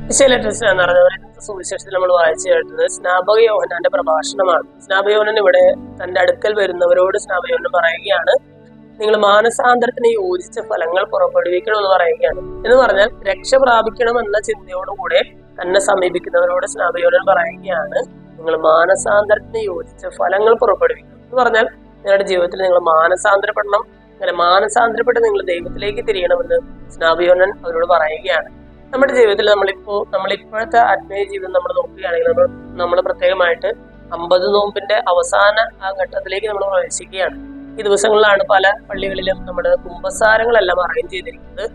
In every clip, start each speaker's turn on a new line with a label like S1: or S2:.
S1: Letters എന്ന് പറഞ്ഞാൽ സുവിശേഷത്തിൽ നമ്മൾ വായിച്ചു കേട്ടത് സ്നാപക യോഹന്നാന്റെ പ്രഭാഷണമാണ്. സ്നാപക യോഹന്നാൻ ഇവിടെ തന്റെ അടുക്കൽ വരുന്നവരോട് സ്നാപക യോഹന്നാൻ പറയുകയാണ്, നിങ്ങൾ മാനസാന്തരത്തിന് യോജിച്ച ഫലങ്ങൾ പുറപ്പെടുവിക്കണമെന്ന് പറയുകയാണ്. എന്ന് പറഞ്ഞാൽ രക്ഷ പ്രാപിക്കണമെന്ന ചിന്തയോടുകൂടെ തന്നെ സമീപിക്കുന്നവരോട് സ്നാപക യോഹന്നാൻ പറയുകയാണ്, നിങ്ങൾ മാനസാന്തരത്തിന് യോജിച്ച ഫലങ്ങൾ പുറപ്പെടുവിക്കണം. എന്ന് പറഞ്ഞാൽ നിങ്ങളുടെ ജീവിതത്തിൽ നിങ്ങൾ മാനസാന്തരപ്പെടണം. അങ്ങനെ മാനസാന്തരപ്പെട്ട് നിങ്ങൾ ദൈവത്തിലേക്ക് തിരിയണമെന്ന് സ്നാപക യോഹന്നാൻ അവരോട് പറയുകയാണ്. നമ്മുടെ ജീവിതത്തിൽ നമ്മളിപ്പോഴത്തെ ആത്മീയ ജീവിതം നമ്മൾ നോക്കുകയാണെങ്കിൽ നമ്മൾ പ്രത്യേകമായിട്ട് 50 നോമ്പിന്റെ അവസാന ആ ഘട്ടത്തിലേക്ക് നമ്മൾ പ്രവേശിക്കുകയാണ്. ഈ ദിവസങ്ങളിലാണ് പല പള്ളികളിലും നമ്മുടെ കുമ്പസാരങ്ങളെല്ലാം അറേഞ്ച് ചെയ്തിരിക്കുന്നത്.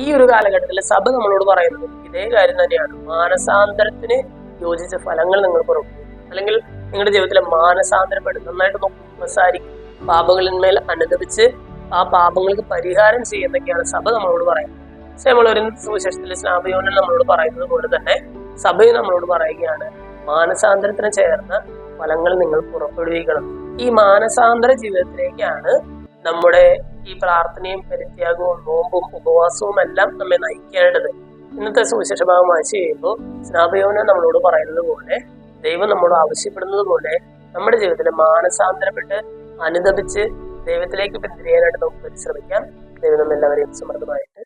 S1: ഈ ഒരു കാലഘട്ടത്തിൽ സഭ നമ്മളോട് പറയുന്നത് ഇതേ കാര്യം തന്നെയാണ്. മാനസാന്തരത്തിന് യോജിച്ച ഫലങ്ങൾ നിങ്ങൾ പുറപ്പെടും, അല്ലെങ്കിൽ നിങ്ങളുടെ ജീവിതത്തിലെ മാനസാന്തരപ്പെടും, നന്നായിട്ട് കുമ്പസാരിക്കും, പാപങ്ങളിന്മേൽ അനുദപിച്ച് ആ പാപങ്ങൾക്ക് പരിഹാരം ചെയ്യുന്നൊക്കെയാണ് സഭ നമ്മളോട് പറയുന്നത്. നമ്മൾ ഒരു സുവിശേഷത്തിൽ സ്നാപക യോഹന്നാൻ നമ്മളോട് പറയുന്നത് പോലെ തന്നെ സഭയും നമ്മളോട് പറയുകയാണ്, മാനസാന്തരത്തിന് ചേർന്ന ഫലങ്ങൾ നിങ്ങൾ പുറപ്പെടുവിക്കണം. ഈ മാനസാന്തര ജീവിതത്തിലേക്കാണ് നമ്മുടെ ഈ പ്രാർത്ഥനയും പരിത്യാഗവും നോമ്പും ഉപവാസവും എല്ലാം നമ്മെ നയിക്കേണ്ടത്. ഇന്നത്തെ സുവിശേഷ ഭാഗം വായിച്ചു കഴിയുമ്പോൾ സ്നാപക യോഹന്നാൻ നമ്മളോട് പറയുന്നത് പോലെ, ദൈവം നമ്മോട് ആവശ്യപ്പെടുന്നത് പോലെ നമ്മുടെ ജീവിതത്തിൽ മാനസാന്തരപ്പെട്ട് അനുദപിച്ച് ദൈവത്തിലേക്ക് പിന്തിരിയാനായിട്ട് നമുക്ക് പരിശ്രമിക്കാം. ദൈവം നമ്മെല്ലാവരെയും സമൃദ്ധമായിട്ട്